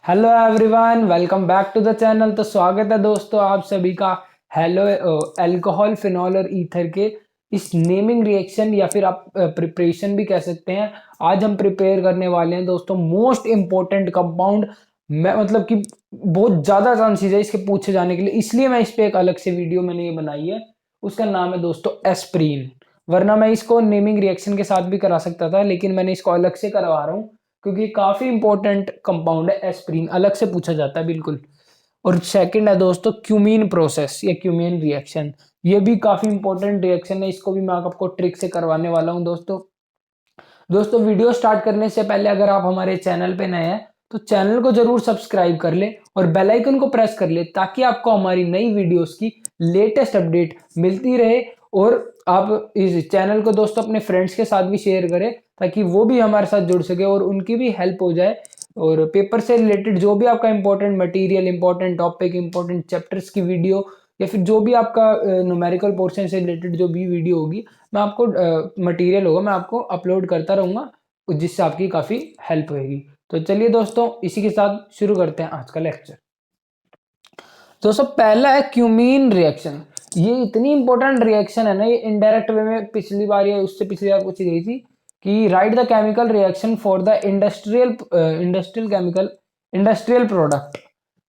Hello everyone, welcome back to the channel. तो स्वागत है दोस्तों आप सभी का हेलो अल्कोहल, फिनॉल और ईथर के इस नेमिंग रिएक्शन या फिर आप प्रिपरेशन भी कह सकते हैं। आज हम प्रिपेयर करने वाले हैं दोस्तों मोस्ट इम्पोर्टेंट कंपाउंड। मैं मतलब कि बहुत ज़्यादा चांसेस है इसके पूछे जाने के लिए, इसलिए मैं इस पे एक अलग से वीडियो मैंने ये बनाई है। उसका नाम है दोस्तों एस्प्रीन। वरना मैं इसको नेमिंग रिएक्शन के साथ भी करा सकता था, लेकिन मैंने इसको अलग से करवा रहा हूँ क्योंकि काफी इंपॉर्टेंट कंपाउंड है एस्प्रीन, अलग से पूछा जाता है बिल्कुल। और सेकंड है दोस्तों क्यूमीन प्रोसेस या क्यूमीन रिएक्शन। ये भी काफी इंपॉर्टेंट रिएक्शन है, इसको भी मैं आपको ट्रिक से करवाने वाला हूं दोस्तों। दोस्तों वीडियो स्टार्ट करने से पहले अगर आप हमारे चैनल पे नए हैं तो चैनल को जरूर सब्सक्राइब कर ले और बेल आइकन को प्रेस कर ले, ताकि आपको हमारी नई वीडियोस की लेटेस्ट अपडेट मिलती रहे। और आप इस चैनल को दोस्तों अपने फ्रेंड्स के साथ भी शेयर करें, ताकि वो भी हमारे साथ जुड़ सके और उनकी भी हेल्प हो जाए। और पेपर से रिलेटेड जो भी आपका important material, important topic, important chapters की वीडियो या फिर जो भी आपका न्यूमेरिकल पोर्शन से रिलेटेड जो भी वीडियो होगी, मैं आपको मटेरियल होगा मैं आपको अपलोड करता रहूंगा, जिससे आपकी काफ़ी हेल्प होगी। तो चलिए दोस्तों, इसी के साथ शुरू करते हैं आज का लेक्चर। दोस्तों पहला है क्यूमीन रिएक्शन। ये इतनी इंपॉर्टेंट रिएक्शन है ना, ये इनडायरेक्ट वे में पिछली बार या उससे पिछली बार पूछी गई थी कि right the chemical reaction for the industrial product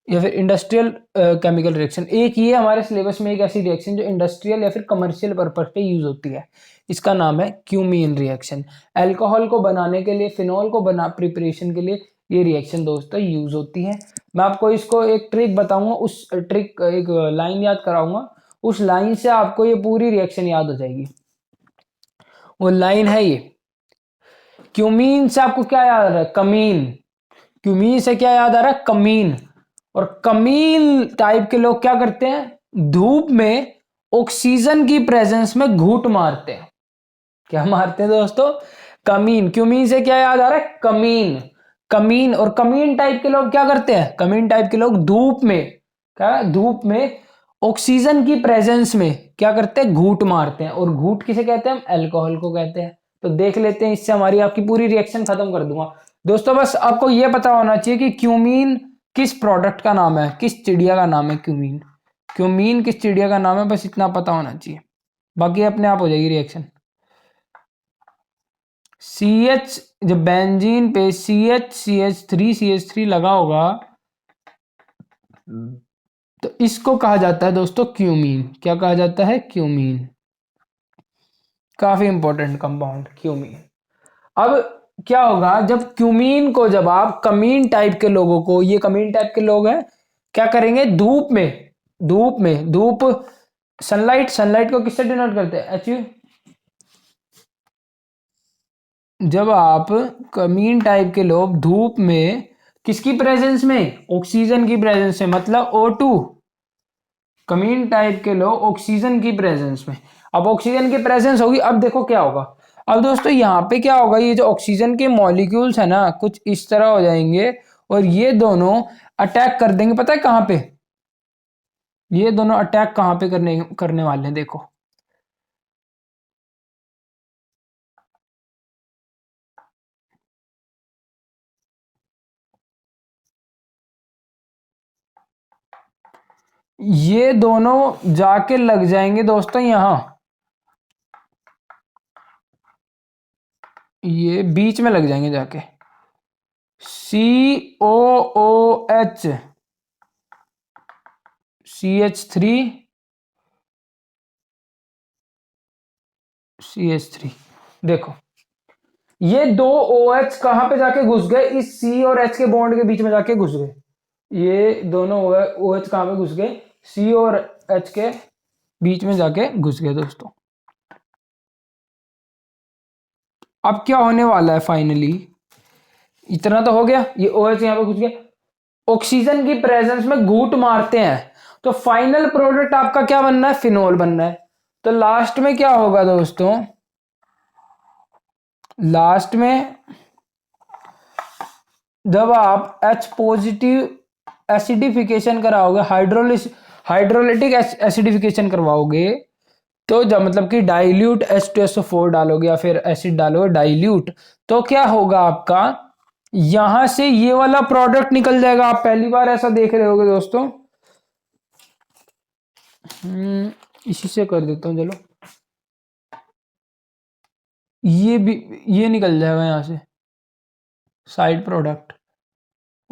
या फिर इंडस्ट्रियल केमिकल रिएक्शन। एक ये हमारे सिलेबस में एक ऐसी रिएक्शन जो इंडस्ट्रियल या फिर कमर्शियल पर्पज पे यूज होती है, इसका नाम है क्यूमीन रिएक्शन। अल्कोहल को बनाने के लिए, फिनॉल को बना प्रिपरेशन के लिए ये रिएक्शन दोस्तों यूज होती है। मैं आपको इसको एक ट्रिक बताऊंगा, उस ट्रिक एक लाइन याद कराऊंगा, उस लाइन से आपको ये पूरी रिएक्शन याद हो जाएगी। वो लाइन है ये, क्यूमीन से आपको क्या याद आ रहा है? कमीन। क्यूमीन से क्या याद आ रहा है? कमीन। और कमीन टाइप के लोग क्या करते हैं? धूप में ऑक्सीजन की प्रेजेंस में घूंट मारते हैं। क्या मारते हैं दोस्तों? कमीन। क्यूमीन से क्या याद आ रहा है? कमीन। कमीन। और कमीन टाइप के लोग क्या करते हैं? कमीन टाइप के लोग धूप में, क्या, धूप में ऑक्सीजन की प्रेजेंस में क्या करते हैं? घूंट मारते हैं। और घूंट किसे कहते हैं? हम अल्कोहल को कहते हैं। तो देख लेते हैं, इससे हमारी आपकी पूरी रिएक्शन खत्म कर दूंगा दोस्तों। बस आपको यह पता होना चाहिए कि क्यूमीन किस प्रोडक्ट का नाम है, किस चिड़िया का नाम है क्यूमीन। क्यूमीन किस चिड़िया का नाम है, बस इतना पता होना चाहिए, बाकी अपने आप हो जाएगी रिएक्शन। सी एच, जब बेंजीन पे सी एच थ्री लगा होगा तो इसको कहा जाता है दोस्तों क्यूमीन। क्या कहा जाता है? क्यूमीन। काफी इंपॉर्टेंट कंपाउंड क्यूमीन। अब क्या होगा जब क्यूमीन को, जब आप कमीन टाइप के लोगों को, ये कमीन टाइप के लोग हैं, क्या करेंगे? धूप में, धूप, सनलाइट, सनलाइट को किससे डिनोट करते हैं? H U. जब आप कमीन टाइप के लोग धूप में, किसकी प्रेजेंस में? ऑक्सीजन की प्रेजेंस में, मतलब O2। कमीन टाइप के लोग ऑक्सीजन की प्रेजेंस में, अब ऑक्सीजन की प्रेजेंस होगी, अब देखो क्या होगा। अब दोस्तों यहाँ पे क्या होगा, ये जो ऑक्सीजन के मॉलिक्यूल्स है ना, कुछ इस तरह हो जाएंगे और ये दोनों अटैक कर देंगे। पता है कहाँ पे? ये दोनों अटैक कहाँ पे करने करने वाले हैं? देखो, ये दोनों जाके लग जाएंगे दोस्तों यहाँ, ये बीच में लग जाएंगे जाके। COOH, CH3, CH3। देखो ये दो OH कहां पे जाके घुस गए? इस C और H के बॉन्ड के बीच में जाके घुस गए। ये दोनों OH कहां पे घुस गए? C और H के बीच में जाके घुस गए दोस्तों। अब क्या होने वाला है फाइनली? इतना तो हो गया, ये OH यहां पे घुस गया, ऑक्सीजन की प्रेजेंस में घूंट मारते हैं, तो फाइनल प्रोडक्ट आपका क्या बनना है? फिनॉल बनना है। तो लास्ट में क्या होगा दोस्तों? लास्ट में जब आप H पॉजिटिव एसिडिफिकेशन कराओगे, हाइड्रोलिटिक एसिडिफिकेशन करवाओगे, तो जब मतलब कि डाइल्यूट H2SO4 डालोगे या फिर एसिड डालोगे डाइल्यूट, तो क्या होगा आपका? यहां से ये वाला प्रोडक्ट निकल जाएगा। आप पहली बार ऐसा देख रहे होगे दोस्तों। इसी से कर देता हूँ चलो। ये भी ये निकल जाएगा यहां से साइड प्रोडक्ट,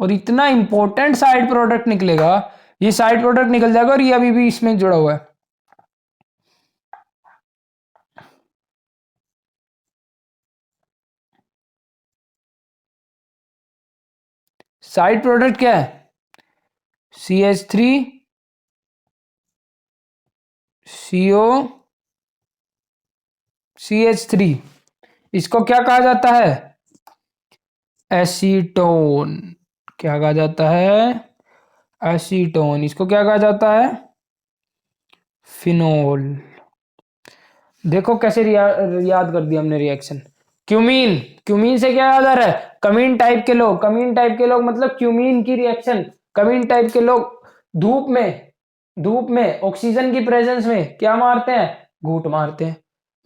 और इतना इंपॉर्टेंट साइड प्रोडक्ट निकलेगा। ये साइड प्रोडक्ट निकल जाएगा और ये अभी भी इसमें जुड़ा हुआ है। साइड प्रोडक्ट क्या है? CH3 CO CH3। इसको क्या कहा जाता है? एसीटोन। क्या कहा जाता है? एसीटोन। इसको क्या कहा जाता है? फिनोल। देखो कैसे याद कर दिया हमने रिएक्शन। क्यूमीन। क्यूमीन से क्या याद आ रहा है? कमीन टाइप के लोग। कमीन टाइप के लोग मतलब क्यूमीन की रिएक्शन। कमीन टाइप के लोग धूप में ऑक्सीजन की प्रेजेंस में क्या मारते हैं? घूंट मारते हैं।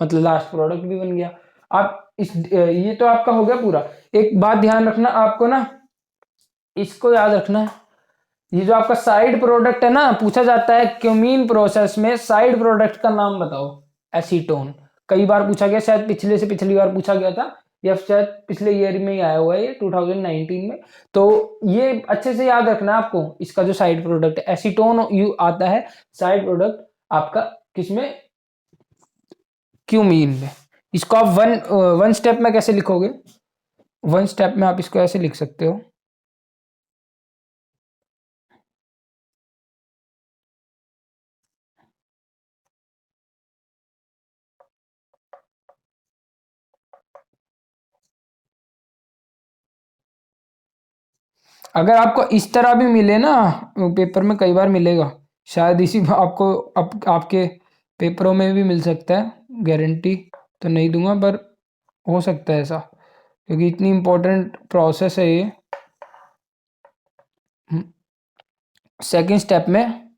मतलब लास्ट प्रोडक्ट भी बन गया। आप ये तो आपका हो गया पूरा। एक बात ध्यान रखना आपको ना, इसको याद रखना है। ये जो आपका साइड प्रोडक्ट है ना, पूछा जाता है क्यूमीन प्रोसेस में साइड प्रोडक्ट का नाम बताओ। एसीटोन। कई बार पूछा गया, शायद पिछले से पिछली बार पूछा गया था, या शायद पिछले ईयर में ही आया हुआ है ये 2019 में। तो ये अच्छे से याद रखना है आपको। इसका जो साइड प्रोडक्ट है एसीटोन यू आता है साइड प्रोडक्ट आपका किसमें? क्यूमीन में। इसको आप वन वन स्टेप में कैसे लिखोगे? वन स्टेप में आप इसको ऐसे लिख सकते हो। अगर आपको इस तरह भी मिले ना, पेपर में कई बार मिलेगा, शायद इसी में आपको आपके पेपरों में भी मिल सकता है। गारंटी तो नहीं दूंगा पर हो सकता है ऐसा, क्योंकि इतनी इम्पोर्टेंट प्रोसेस है ये। सेकंड स्टेप में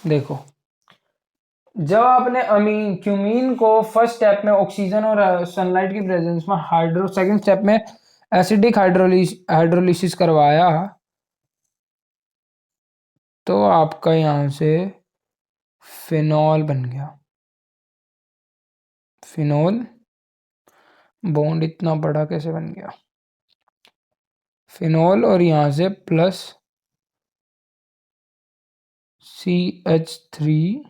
देखो, जब आपने अमीन क्यूमीन को फर्स्ट स्टेप में ऑक्सीजन और सनलाइट की प्रेजेंस में सेकंड स्टेप में एसिडिक हाइड्रोलिसिस करवाया, तो आपका यहां से फिनॉल बन गया। फिनॉल बॉन्ड इतना बड़ा कैसे बन गया? फिनॉल और यहां से प्लस CH3।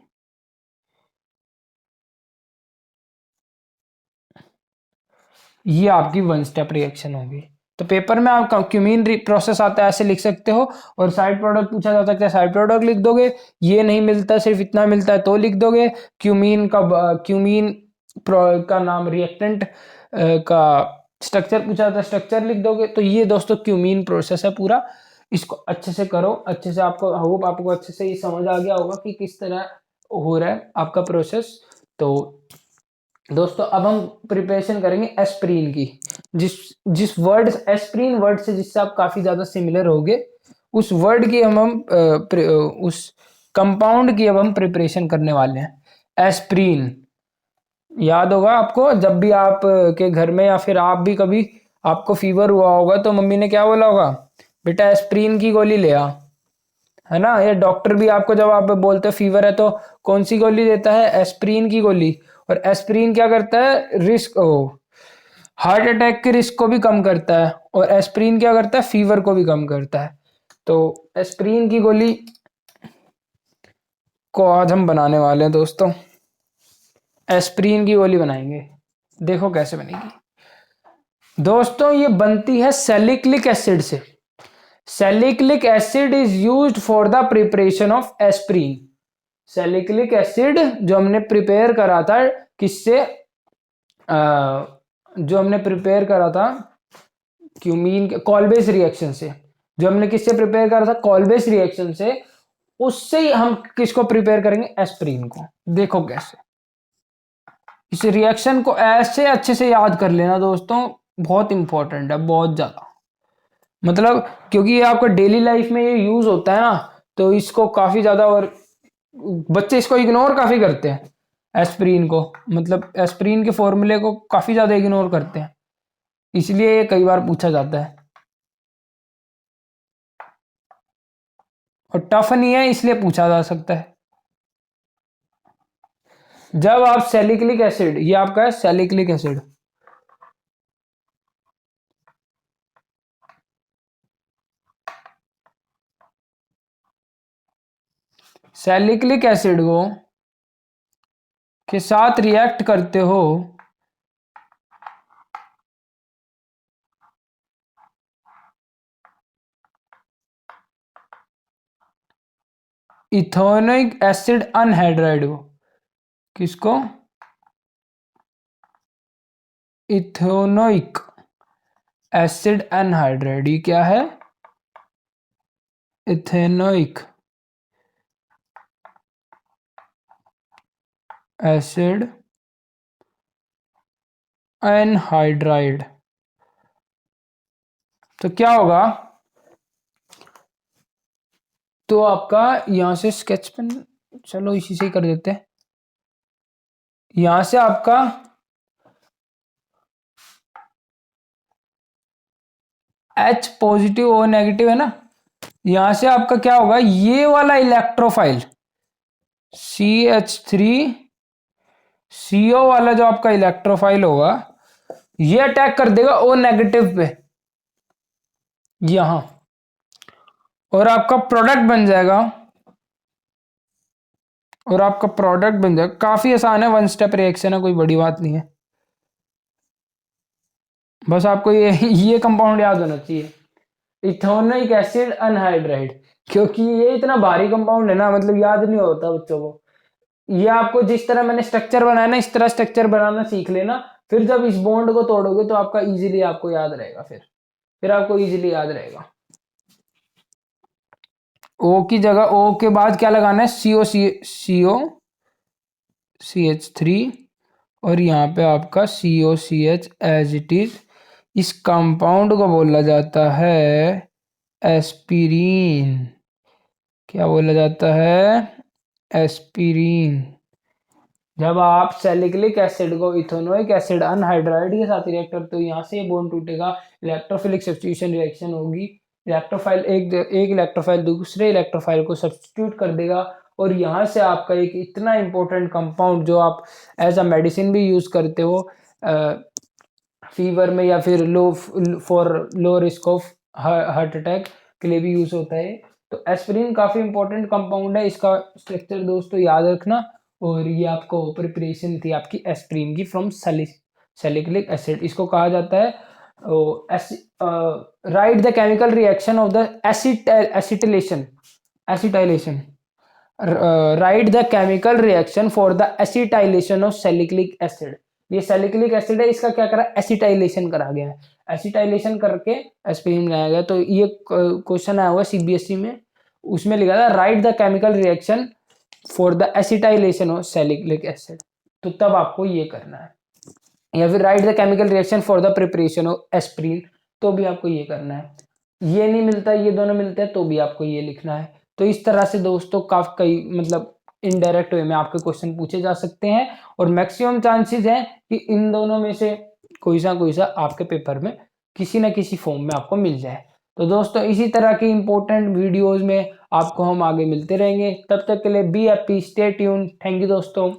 ये आपकी वन स्टेप रिएक्शन होगी। तो पेपर में आप क्यूमीन प्रोसेस आता है ऐसे लिख सकते हो, और साइड प्रोडक्ट पूछा जा सकता है साइड प्रोडक्ट लिख दोगे। ये नहीं मिलता, सिर्फ इतना मिलता है तो लिख दोगे। क्यूमीन का नाम रिएक्टेंट का स्ट्रक्चर पूछा जाता है, स्ट्रक्चर लिख दोगे। तो ये दोस्तों क्यूमीन प्रोसेस है पूरा। इसको अच्छे से करो, अच्छे से। आपको होप आपको अच्छे से ये समझ आ गया होगा कि किस तरह हो रहा है आपका प्रोसेस। तो दोस्तों अब हम प्रिपरेशन करेंगे एस्प्रीन की। जिस जिस वर्ड एस्प्रीन वर्ड से जिससे आप काफी ज्यादा सिमिलर होगे, उस वर्ड की उस कंपाउंड की अब हम प्रिपरेशन करने वाले हैं। एस्प्रीन याद होगा आपको, जब भी आप के घर में या फिर आप भी कभी आपको फीवर हुआ होगा तो मम्मी ने क्या बोला होगा? बेटा एस्प्रीन की गोली ले आ। है ना? ये डॉक्टर भी आपको जब आप बोलते हो फीवर है तो कौन सी गोली देता है? एस्प्रीन की गोली। और एस्प्रीन क्या करता है? हार्ट अटैक के रिस्क को भी कम करता है, और एस्प्रीन क्या करता है? फीवर को भी कम करता है। तो एस्प्रीन की गोली को आज हम बनाने वाले हैं दोस्तों। एस्प्रीन की गोली बनाएंगे। देखो कैसे बनेगी दोस्तों। ये बनती है सैलिसिलिक एसिड से। Salicylic acid is used for the preparation of aspirin. Salicylic acid जो हमने प्रिपेयर करा था किससे? जो हमने प्रिपेयर करा था क्यूमीन कॉलबेस रिएक्शन से। जो हमने किससे प्रिपेयर करा था? कॉलबेस रिएक्शन से। उससे ही हम किसको प्रिपेयर करेंगे? एस्प्रीन को। देखो कैसे। इस रिएक्शन को ऐसे अच्छे से याद कर लेना दोस्तों, बहुत इंपॉर्टेंट है, बहुत ज्यादा। मतलब क्योंकि ये आपका डेली लाइफ में ये यूज होता है ना, तो इसको काफी ज्यादा, और बच्चे इसको इग्नोर काफी करते हैं। एस्प्रीन को, मतलब एस्प्रीन के फॉर्मूले को काफी ज्यादा इग्नोर करते हैं, इसलिए ये कई बार पूछा जाता है और टफ नहीं है इसलिए पूछा जा सकता है। जब आप सैलिसिलिक एसिड, ये आपका है सैलिसिलिक एसिड, सैलिसिलिक एसिड को के साथ रिएक्ट करते हो इथेनोइक एसिड अनहाइड्राइड को, किसको, इथेनोइक एसिड अनहाइड्राइड, ये क्या है, इथेनोइक एसिड अनहाइड्राइड। तो क्या होगा, तो आपका यहां से स्केच पेन, चलो इसी से ही कर देते हैं, यहां से आपका H पॉजिटिव और नेगेटिव है ना, यहां से आपका क्या होगा, ये वाला इलेक्ट्रोफाइल CH3CO वाला जो आपका इलेक्ट्रोफाइल होगा, ये अटैक कर देगा O नेगेटिव पे यहां, और आपका प्रोडक्ट बन जाएगा, काफी आसान है, वन स्टेप रिएक्शन है, कोई बड़ी बात नहीं है। बस आपको ये कंपाउंड याद होना चाहिए, इथेनोइक एसिड अनहाइड्राइड, क्योंकि ये इतना भारी कंपाउंड है ना, मतलब याद नहीं होता बच्चों को। ये आपको जिस तरह मैंने स्ट्रक्चर बनाया ना, इस तरह स्ट्रक्चर बनाना सीख लेना, फिर जब इस बॉन्ड को तोड़ोगे तो आपका इजीली आपको याद रहेगा, फिर आपको इजीली याद रहेगा। ओ की जगह, ओ के बाद क्या लगाना है, COCH3, और यहाँ पे आपका COCH एज इट इज। इस कंपाउंड को बोला जाता है एस्पिरिन। क्या बोला जाता है, एस्पिरिन। जब आप सैलिसिलिक एसिड को इथेनोइक एसिड अनहाइड्राइड के साथ रिएक्ट करते हो, यहाँ से बॉन्ड टूटेगा, इलेक्ट्रोफिलिक सब्स्टिट्यूशन रिएक्शन होगी, इलेक्ट्रोफाइल एक इलेक्ट्रोफाइल दूसरे इलेक्ट्रोफाइल को सब्स्टिट्यूट कर देगा, और यहाँ से आपका एक इतना इंपॉर्टेंट कंपाउंड जो आप एज अ मेडिसिन भी यूज करते हो फीवर में, या फिर for low risk of heart attack के लिए भी यूज होता है। तो एस्पिरिन काफी इंपॉर्टेंट कंपाउंड है, इसका स्ट्रक्चर दोस्तों याद रखना। और ये आपको प्रिपरेशन थी आपकी एस्पिरिन की फ्रॉम सैलिसिलिक एसिड। इसको कहा जाता है right the chemical reaction of the acetylation right the chemical reaction for the acetylation of salicylic acid. ये सैलिसिलिक एसिड है, इसका क्या करा, एसिटाइलेशन करा गया है, एसिटाइलेशन करके एस्पिरिन बनाया गया। तो ये क्वेश्चन आया हुआ CBSE में, उसमें लिखा था right the chemical reaction for the acetylation of salicylic acid, तो तब आपको ये करना है। या फिर right the chemical reaction for the preparation of aspirin, तो भी आपको ये करना है। ये नहीं मिलता, ये दोनों मिलते हैं, तो भी आपको ये लिखना है। तो इस तरह से दोस्तों कई मतलब इनडायरेक्ट वे में आपके क्वेश्चन पूछे जा सकते हैं, और मैक्सिमम चांसेस हैं कि इन दोनों में से कोई सा आपके पेपर में किसी ना किसी फॉर्म में आपको मिल जाए। तो दोस्तों इसी तरह की इंपॉर्टेंट वीडियोस में आपको हम आगे मिलते रहेंगे, तब तक के लिए be happy, stay tune, thank you दोस्तों।